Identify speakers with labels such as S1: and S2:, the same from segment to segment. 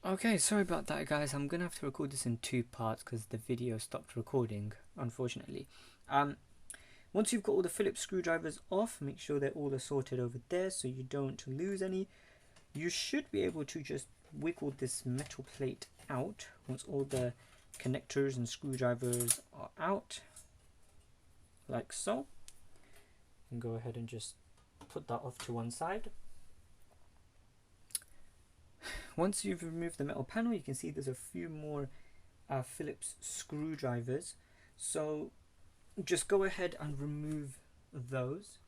S1: Okay, sorry about that, guys. I'm gonna have to record this in two parts because the video stopped recording, unfortunately. Um, Once you've got all the Phillips screwdrivers off, make sure they're all sorted over there so you don't lose any. You should be able to just wiggle this metal plate out once all the connectors and screwdrivers are out, like so. And go ahead and just put that off to one side. Once you've removed the metal panel, you can see there's a few more Phillips screwdrivers. So just go ahead and remove those.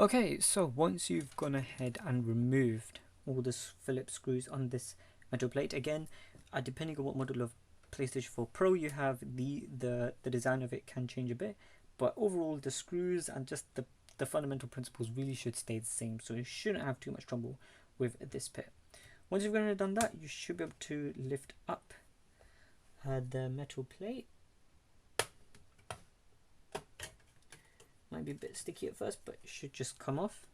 S1: Okay, so once you've gone ahead and removed all the Phillips screws on this metal plate, again, depending on what model of PlayStation 4 Pro you have, the design of it can change a bit, but overall the screws and just the fundamental principles really should stay the same, so you shouldn't have too much trouble with this bit. Once you've gone and done that, you should be able to lift up the metal plate. Might be a bit sticky at first, but it should just come off.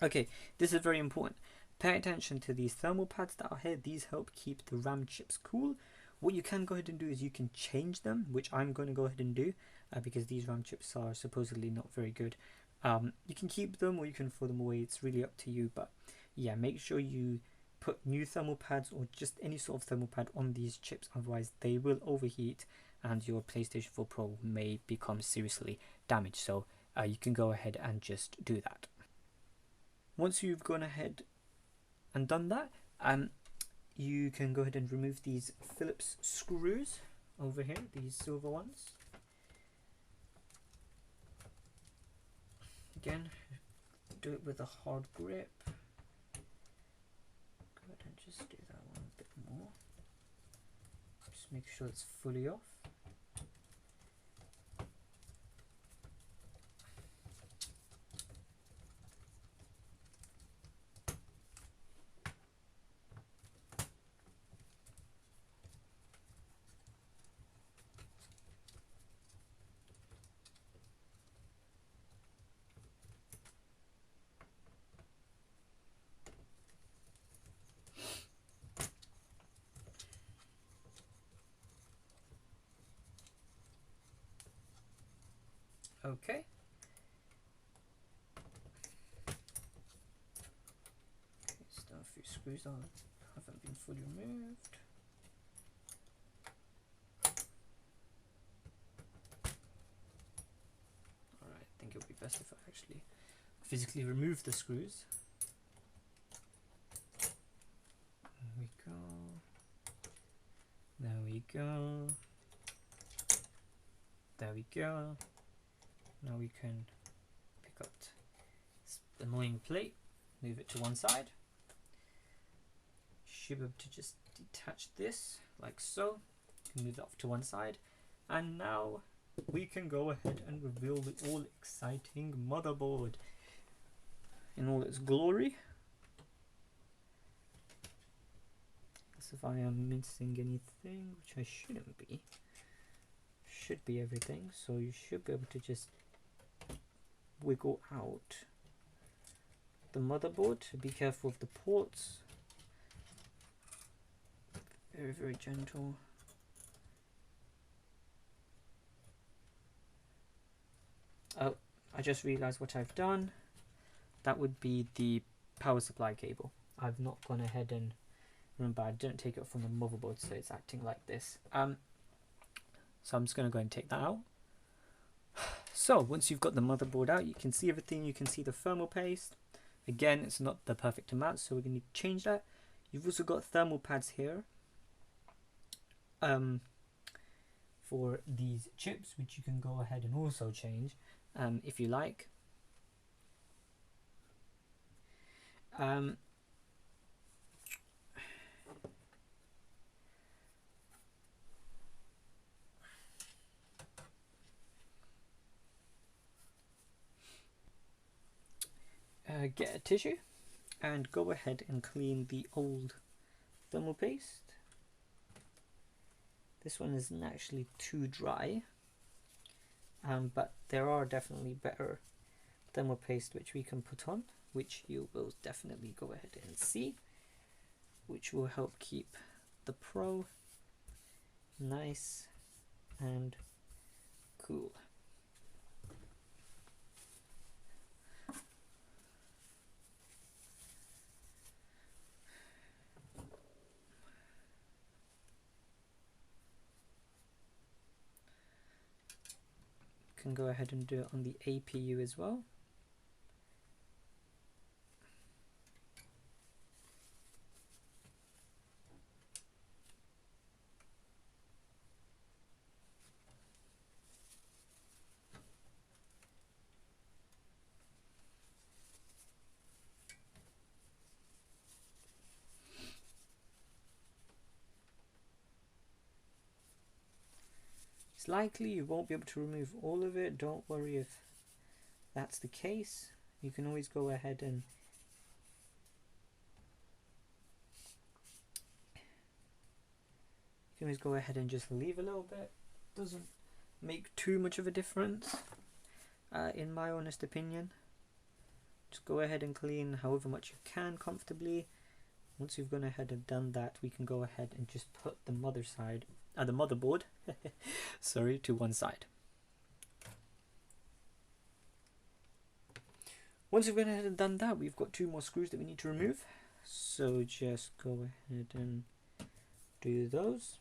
S1: Okay, this is very important. Pay attention to these thermal pads that are here. These help keep the RAM chips cool. What you can go ahead and do is you can change them, which I'm going to go ahead and do because these RAM chips are supposedly not very good. You can keep them or you can throw them away. It's really up to you. But yeah, make sure you put new thermal pads or just any sort of thermal pad on these chips. Otherwise, they will overheat and your PlayStation 4 Pro may become seriously damaged. So you can go ahead and just do that. Once you've gone ahead and done that, you can go ahead and remove these Phillips screws over here, these silver ones. Again, do it with a hard grip. Go ahead and just do that one a bit more. Just make sure it's fully off. Okay. Still a few screws on haven't been fully removed. Alright, I think it would be best if I actually physically remove the screws. There we go. There we go. There we go. Now we can pick up this annoying plate, move it to one side. Should be able to just detach this like so. Move it off to one side. And now we can go ahead and reveal the all exciting motherboard in all its glory. As if I am missing anything, which I shouldn't be. Should be everything, so you should be able to just wiggle out the motherboard. Be careful of the ports. Very, very gentle. Oh, I just realized what I've done. That would be the power supply cable. I've not gone ahead and, remember, I didn't take it from the motherboard, so it's acting like this. So I'm just going to go and take that out. So once you've got the motherboard out, you can see everything. You can see the thermal paste. Again, it's not the perfect amount, so we're going to change that. You've also got thermal pads here for these chips, which you can go ahead and also change if you like. Get a tissue and go ahead and clean the old thermal paste. This one isn't actually too dry, but there are definitely better thermal paste which we can put on, which you will definitely go ahead and see, which will help keep the Pro nice and cool. Can go ahead and do it on the APU as well. It's likely you won't be able to remove all of it. Don't worry if that's the case. You can always go ahead and just leave a little bit. Doesn't make too much of a difference, in my honest opinion. Just go ahead and clean however much you can comfortably. Once you've gone ahead and done that, we can go ahead and just put the motherboard sorry, to one side. Once you've gone ahead and done that, we've got 2 more screws that we need to remove, so just go ahead and do those.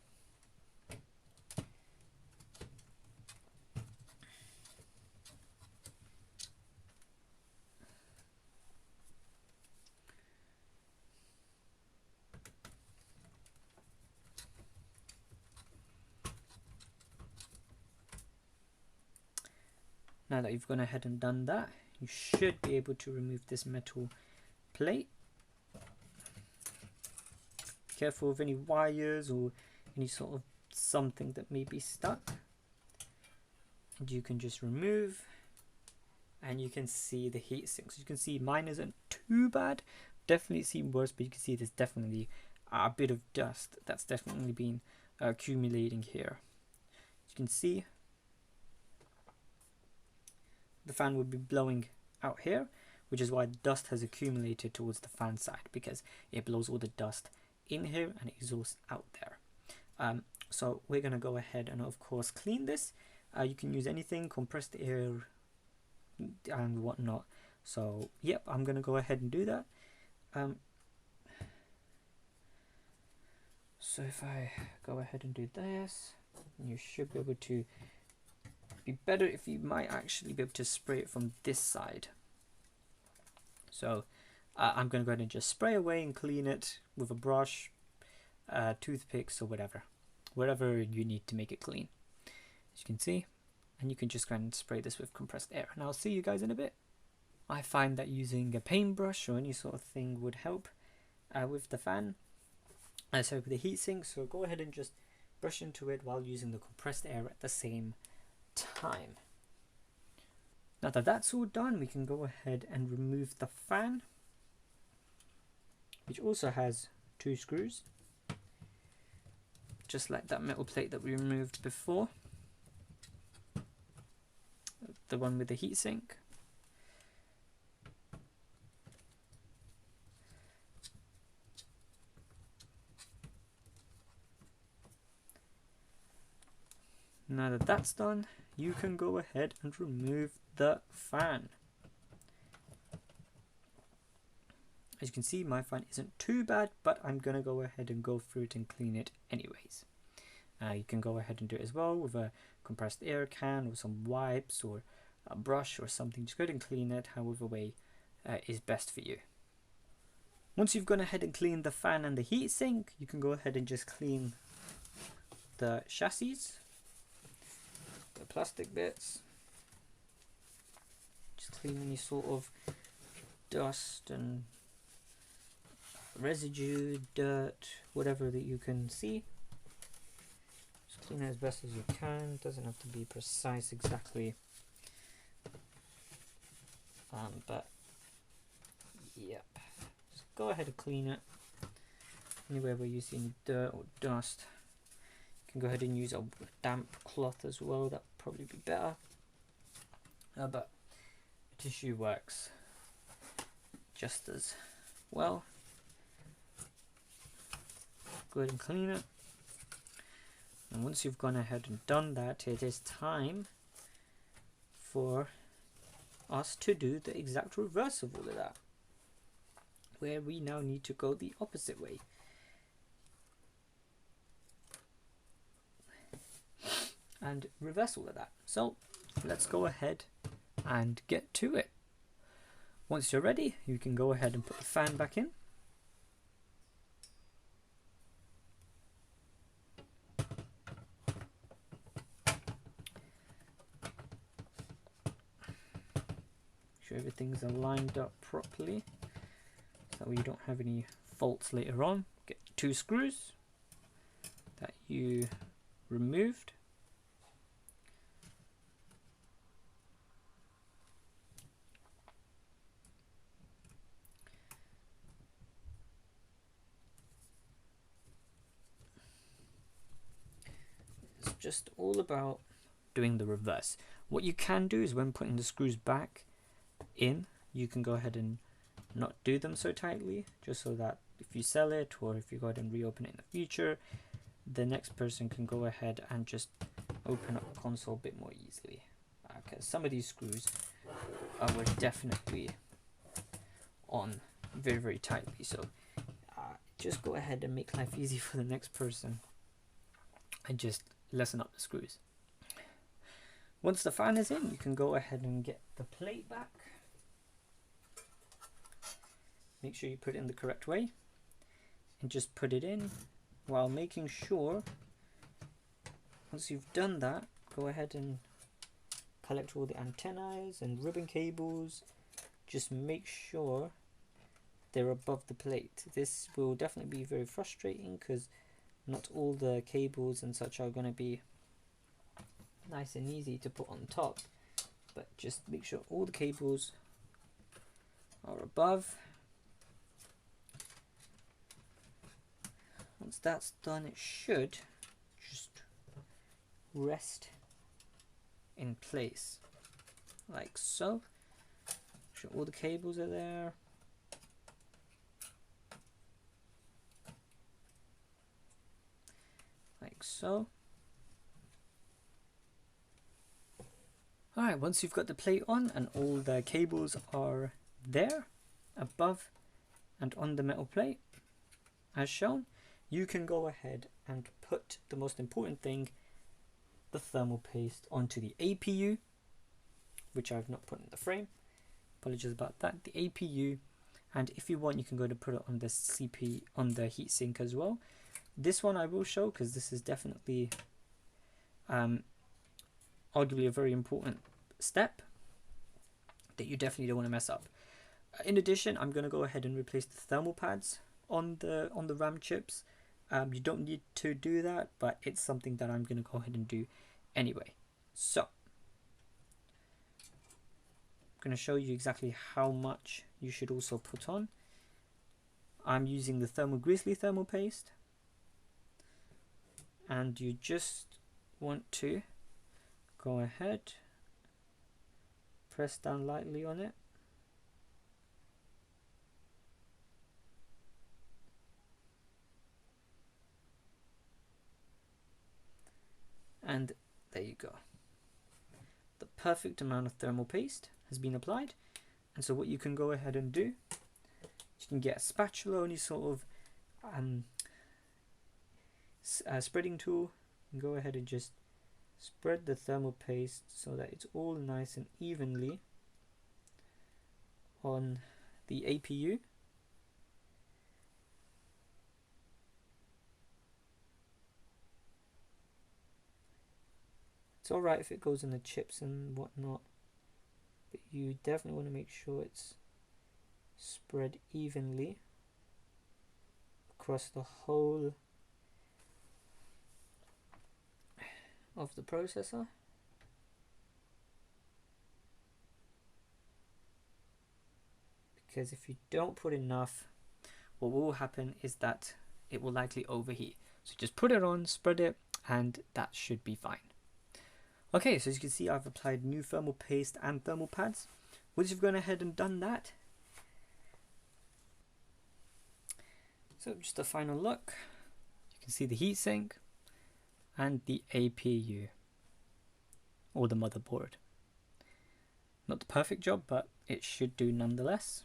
S1: Now that you've gone ahead and done that, you should be able to remove this metal plate. Be careful of any wires or any sort of something that may be stuck. And you can just remove, and you can see the heat sinks. You can see mine isn't too bad. Definitely seen worse, but you can see there's definitely a bit of dust that's definitely been accumulating here. As you can see, the fan would be blowing out here, which is why dust has accumulated towards the fan side, because it blows all the dust in here and exhausts out there. So we're going to go ahead and of course clean this. You can use anything, compressed air and whatnot. So yep, I'm going to go ahead and do that. So if I go ahead and do this, you should be able to, be better if you might actually be able to spray it from this side. So I'm going to go ahead and just spray away and clean it with a brush, toothpicks or whatever you need to make it clean, as you can see. And you can just go ahead and spray this with compressed air, and I'll see you guys in a bit. I find that using a paintbrush or any sort of thing would help with the fan, so with the heatsink. So go ahead and just brush into it while using the compressed air at the same time. Now that that's all done, we can go ahead and remove the fan, which also has 2 screws, just like that metal plate that we removed before, the one with the heatsink. Now that that's done, you can go ahead and remove the fan. As you can see, my fan isn't too bad, but I'm going to go ahead and go through it and clean it anyways. You can go ahead and do it as well with a compressed air can or some wipes or a brush or something. Just go ahead and clean it however way is best for you. Once you've gone ahead and cleaned the fan and the heatsink, you can go ahead and just clean the chassis, the plastic bits. Just clean any sort of dust and residue, dirt, whatever that you can see. Just clean it as best as you can. Doesn't have to be precise exactly, but yep. Just go ahead and clean it. Anywhere where you see any dirt or dust, You can go ahead and use a damp cloth as well, that would probably be better. But tissue works just as well. Go ahead and clean it. And once you've gone ahead and done that, it is time for us to do the exact reverse of all of that, where we now need to go the opposite way. And reverse all of that. So let's go ahead and get to it. Once you're ready, you can go ahead and put the fan back in. Make sure everything's lined up properly so you don't have any faults later on. Get 2 screws that you removed. It's just all about doing the reverse. What you can do is when putting the screws back in, you can go ahead and not do them so tightly, just so that if you sell it or if you go ahead and reopen it in the future, the next person can go ahead and just open up the console a bit more easily. Because some of these screws were definitely on very, very tightly, so just go ahead and make life easy for the next person and just lessen up the screws. Once the fan is in, you can go ahead and get the plate back. Make sure you put it in the correct way and just put it in while making sure, once you've done that, go ahead and collect all the antennas and ribbon cables. Just make sure they're above the plate. This will definitely be very frustrating because not all the cables and such are going to be nice and easy to put on top, but just make sure all the cables are above. Once that's done, it should just rest in place like so. Make sure all the cables are there. Like so. Alright, once you've got the plate on and all the cables are there above and on the metal plate as shown, you can go ahead and put the most important thing, the thermal paste, onto the APU, which I've not put in the frame. Apologies about that. The APU, and if you want, you can go to put it on the CP, on the heatsink as well. This one I will show because this is definitely arguably a very important step that you definitely don't want to mess up. In addition, I'm going to go ahead and replace the thermal pads on the RAM chips. You don't need to do that, but it's something that I'm going to go ahead and do anyway. So I'm going to show you exactly how much you should also put on. I'm using the Thermal Grizzly thermal paste, and you just want to go ahead, press down lightly on it, and there you go. The perfect amount of thermal paste has been applied, and so what you can go ahead and do, you can get a spatula or any sort of spreading tool and go ahead and just spread the thermal paste so that it's all nice and evenly on the APU. It's alright if it goes in the chips and whatnot, but you definitely want to make sure it's spread evenly across the whole of the processor. Because if you don't put enough, what will happen is that it will likely overheat. So just put it on, spread it, and that should be fine. Okay, so as you can see, I've applied new thermal paste and thermal pads. Once you've gone ahead and done that, so just a final look, you can see the heatsink and the APU, or the motherboard. Not the perfect job, but it should do nonetheless.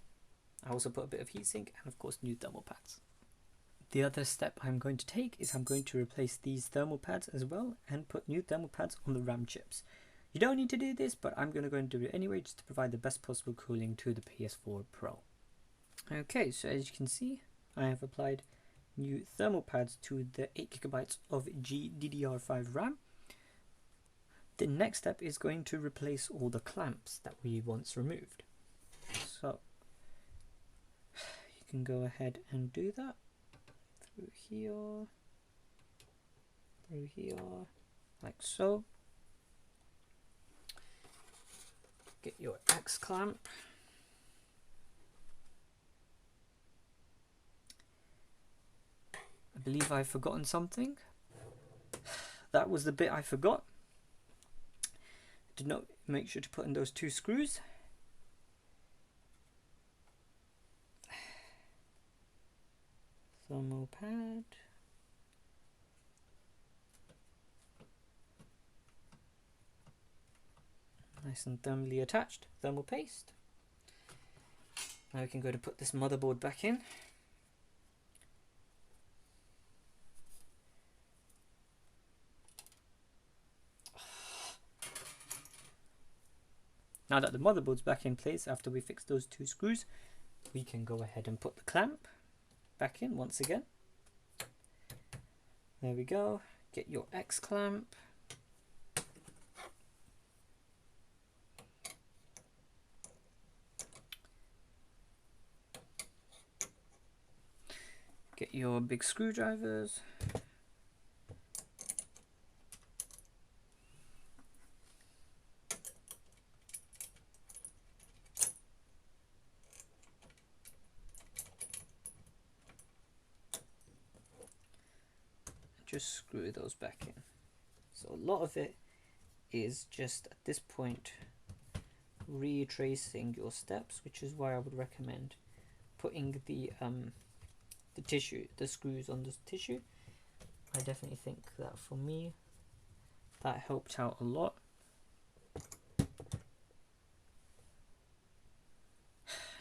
S1: I also put a bit of heatsink and of course new thermal pads. The other step I'm going to take is I'm going to replace these thermal pads as well and put new thermal pads on the RAM chips. You don't need to do this, but I'm going to go and do it anyway just to provide the best possible cooling to the PS4 Pro. Okay, so as you can see, I have applied new thermal pads to the 8GB of GDDR5 RAM. The next step is going to replace all the clamps that we once removed. So you can go ahead and do that through here, like so. Get your X clamp. I believe I've forgotten something. That was the bit I forgot. Did not make sure to put in those 2 screws. Thermal pad. Nice and thermally attached. Thermal paste. Now we can go to put this motherboard back in. Now that the motherboard's back in place after we fix those 2 screws, we can go ahead and put the clamp back in once again. There we go. Get your X clamp. Get your big screwdrivers. Just screw those back in. So a lot of it is just at this point retracing your steps, which is why I would recommend putting the screws on the tissue. I definitely think that for me that helped out a lot.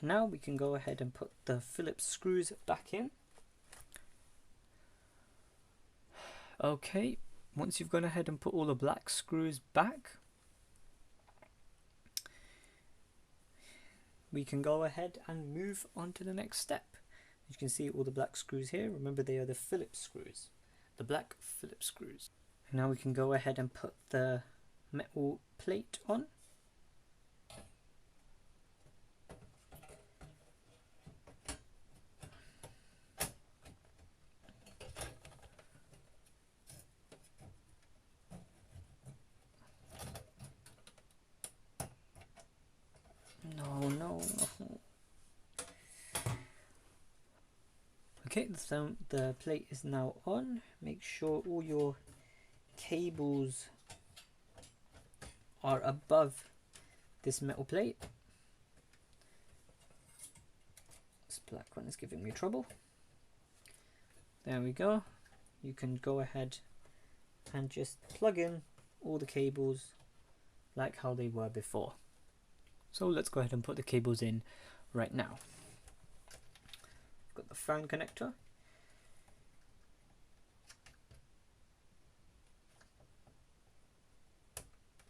S1: Now we can go ahead and put the Phillips screws back in. Okay, once you've gone ahead and put all the black screws back, we can go ahead and move on to the next step. You can see all the black screws here. Remember, they are the Phillips screws, the black Phillips screws. And now we can go ahead and put the metal plate on. No. Okay, so the plate is now on. Make sure all your cables are above this metal plate. This black one is giving me trouble. There we go. You can go ahead and just plug in all the cables like how they were before. So let's go ahead and put the cables in right now. Got the fan connector.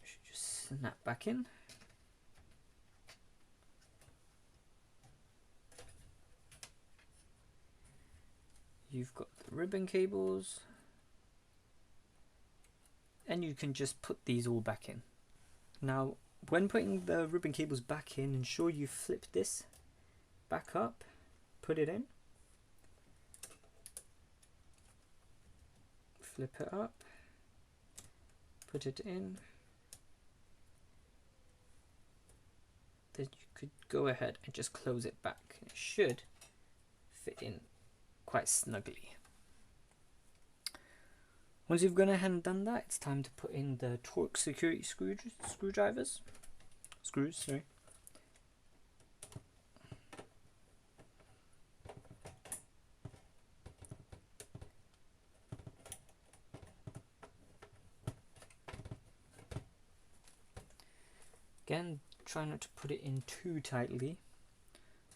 S1: Should just snap back in. You've got the ribbon cables, and you can just put these all back in. Now, when putting the ribbon cables back in, ensure you flip this back up, put it in, flip it up, put it in. Then you could go ahead and just close it back. It should fit in quite snugly. Once you've gone ahead and done that, it's time to put in the torque security screws, sorry. Again, try not to put it in too tightly,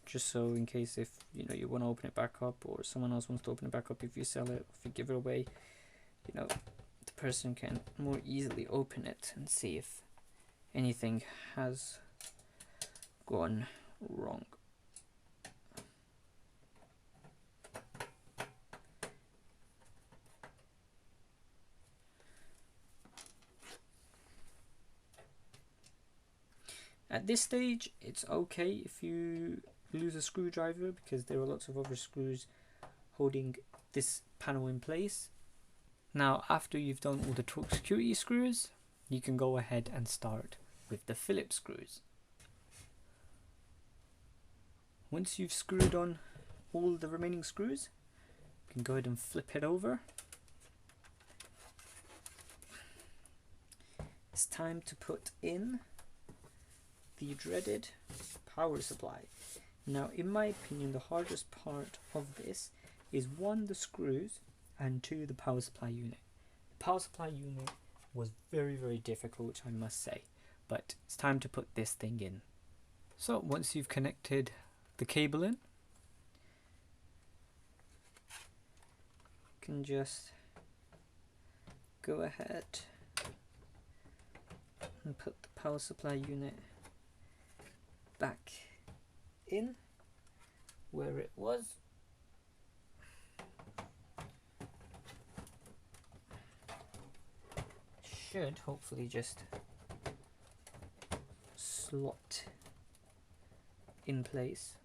S1: just so in case if you want to open it back up, or someone else wants to open it back up, if you sell it, if you give it away, the person can more easily open it and see if anything has gone wrong. At this stage, it's okay if you lose a screwdriver, because there are lots of other screws holding this panel in place. Now, after you've done all the torque security screws, you can go ahead and start with the Phillips screws. Once you've screwed on all the remaining screws, you can go ahead and flip it over. It's time to put in the dreaded power supply. Now, in my opinion, the hardest part of this is 1, the screws, and 2, the power supply unit. The power supply unit was very, very difficult, I must say, but it's time to put this thing in. So once you've connected the cable in, you can just go ahead and put the power supply unit back in where it was. Should hopefully just slot in place.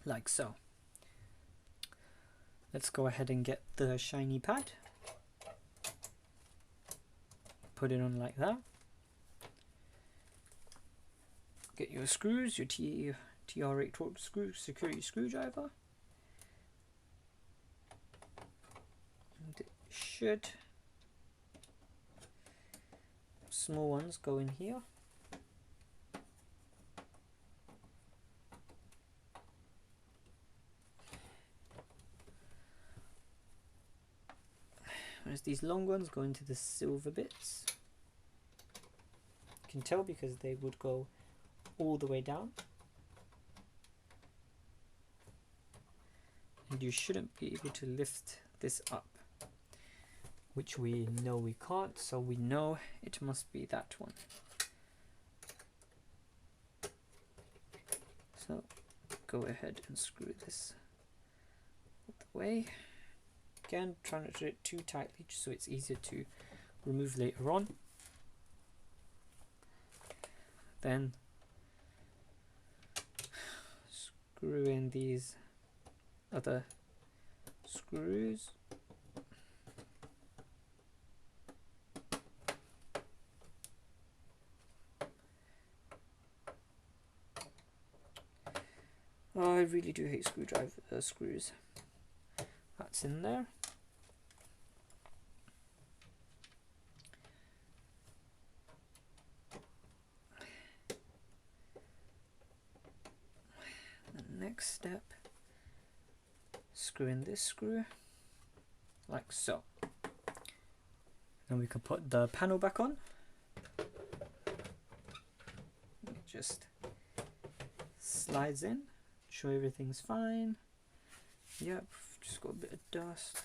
S1: Like so. Let's go ahead and get the shiny pad. Put it on like that. Get your screws, your TR8 torque security screwdriver. And it should, small ones go in here. Whereas these long ones go into the silver bits. You can tell because they would go all the way down. And you shouldn't be able to lift this up, which we know we can't, so we know it must be that one. So go ahead and screw this out the way. Again, try not to do it too tightly, just so it's easier to remove later on. Then screw in these other screws. Oh, I really do hate screws. That's in there. The next step, screw in this screw, like so. Then we can put the panel back on. It just slides in, show everything's fine. Yep, just got a bit of dust.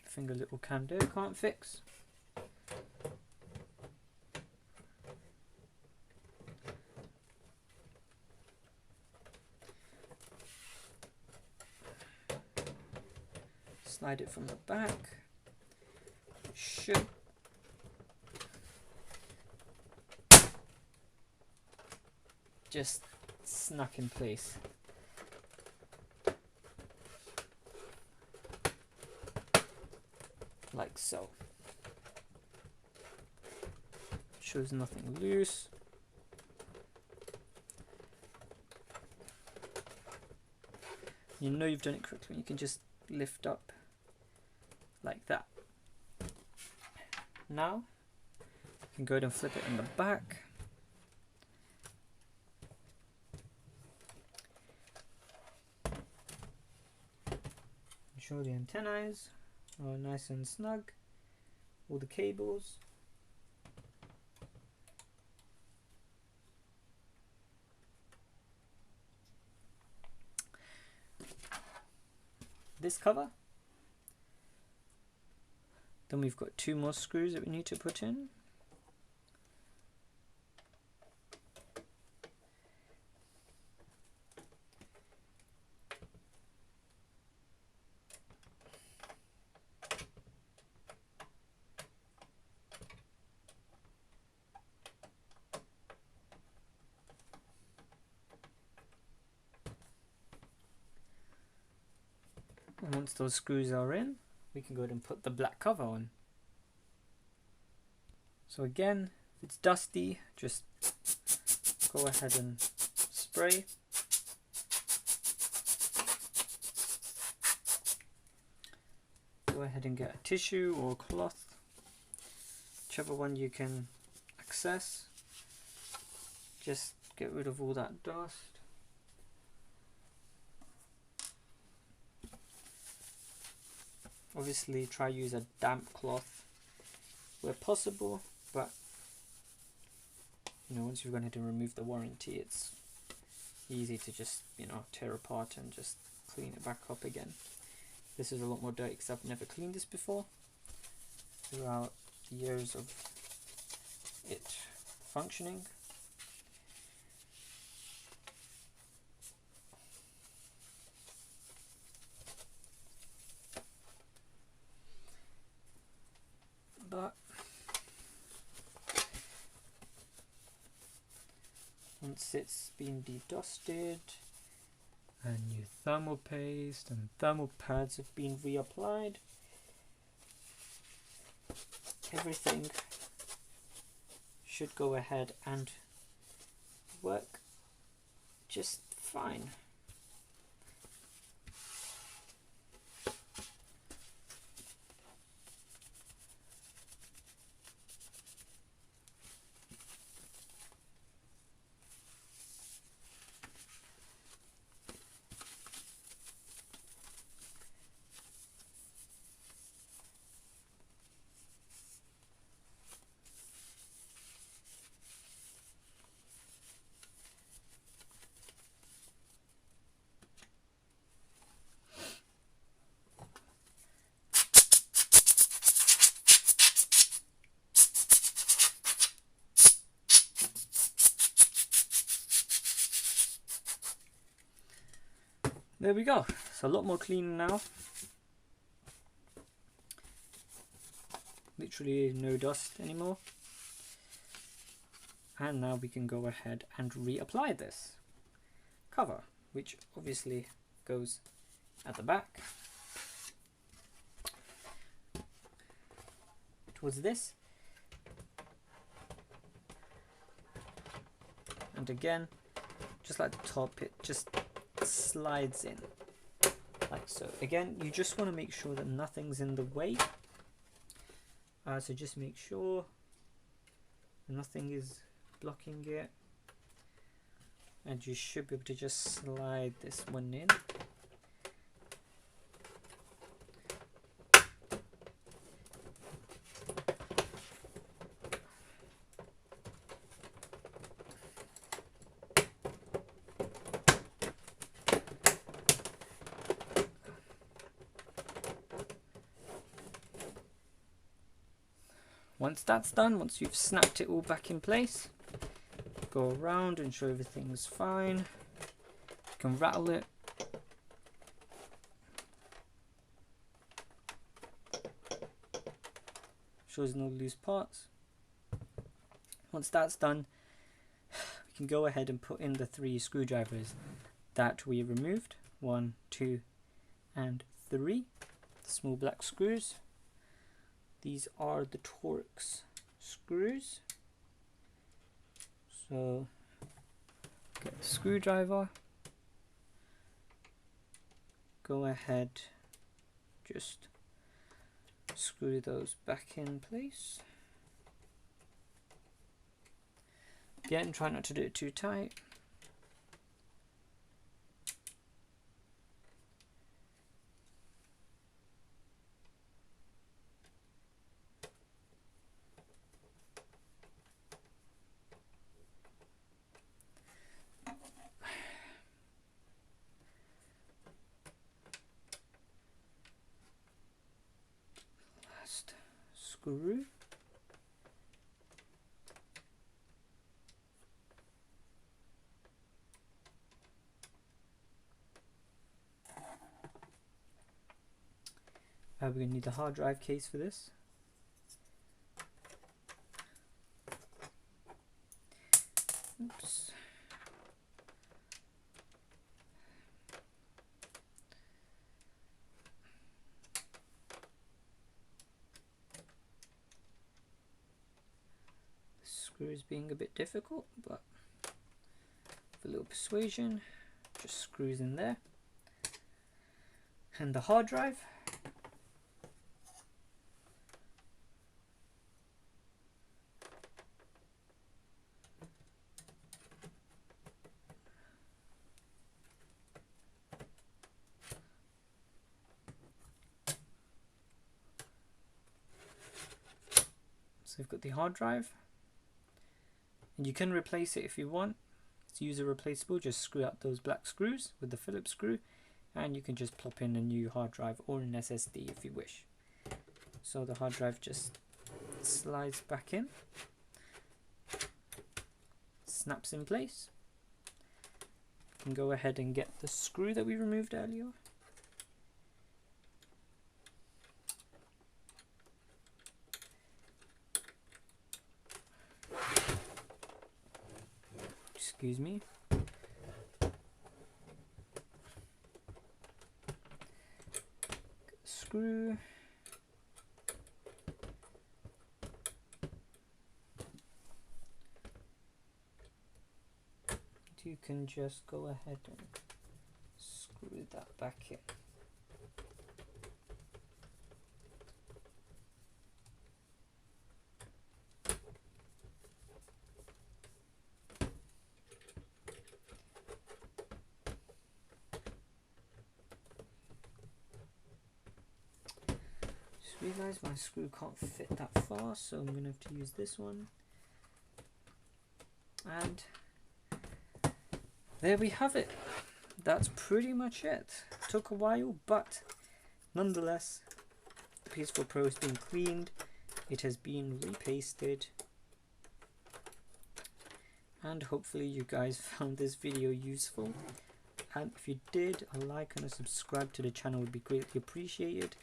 S1: Finger little can do, can't fix. Slide it from the back. Should just snap in place. like so. Shows nothing loose. You know you've done it correctly. You can just lift up like that. Now you can go ahead and flip it in the back. Show the antennae are nice and snug. All the cables. This cover. Then we've got 2 more screws that we need to put in. And once those screws are in, we can go ahead and put the black cover on. So again, if it's dusty, just go ahead and spray. Go ahead and get a tissue or cloth, whichever one you can access. Just get rid of all that dust. Obviously try use a damp cloth where possible, but you know, once you've gone ahead and remove the warranty, it's easy to just, you know, tear apart and just clean it back up again. This is a lot more dirty because I've never cleaned this before throughout the years of it functioning. But once it's been dedusted and new thermal paste and thermal pads have been reapplied, everything should go ahead and work just fine. There we go. It's a lot more clean now. Literally no dust anymore. And now we can go ahead and reapply this cover, which obviously goes at the back. Towards this. And again, just like the top, it just slides in like so. Again, you just want to make sure that nothing's in the way. So just make sure nothing is blocking it, and you should be able to just slide this one in. Once that's done, once you've snapped it all back in place, go around and ensure everything's fine. You can rattle it. Shows no loose parts. Once that's done, we can go ahead and put in the 3 screwdrivers that we removed. 1, 2, and 3. The small black screws. These are the Torx screws. So get a screwdriver, go ahead, just screw those back in place. Again, try not to do it too tight. Last screw. We're going to need the hard drive case for this. Oops. The screw is being a bit difficult, but with a little persuasion, just screws in there. And the hard drive. So we've got the hard drive, and you can replace it if you want. It's user replaceable. Just screw out those black screws with the Phillips screw, and you can just plop in a new hard drive or an SSD if you wish. So the hard drive just slides back in, snaps in place. You can go ahead and get the screw that we removed earlier. Excuse me. Screw. You can just go ahead and screw that back in. Realize my screw can't fit that far, so I'm gonna have to use this one. And there we have it. That's pretty much it. Took a while, but nonetheless, the PS4 Pro has been cleaned. It has been repasted, and hopefully you guys found this video useful. And if you did, a like and a subscribe to the channel would be greatly appreciated.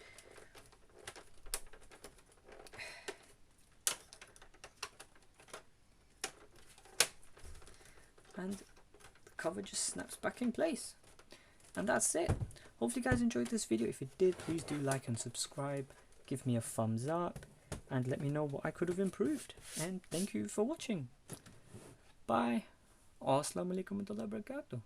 S1: And the cover just snaps back in place, and that's it. Hopefully you guys enjoyed this video. If you did, please do like and subscribe, give me a thumbs up, and let me know what I could have improved. And thank you for watching. Bye. Assalamu alaikum warahmatullahi wabarakatuh.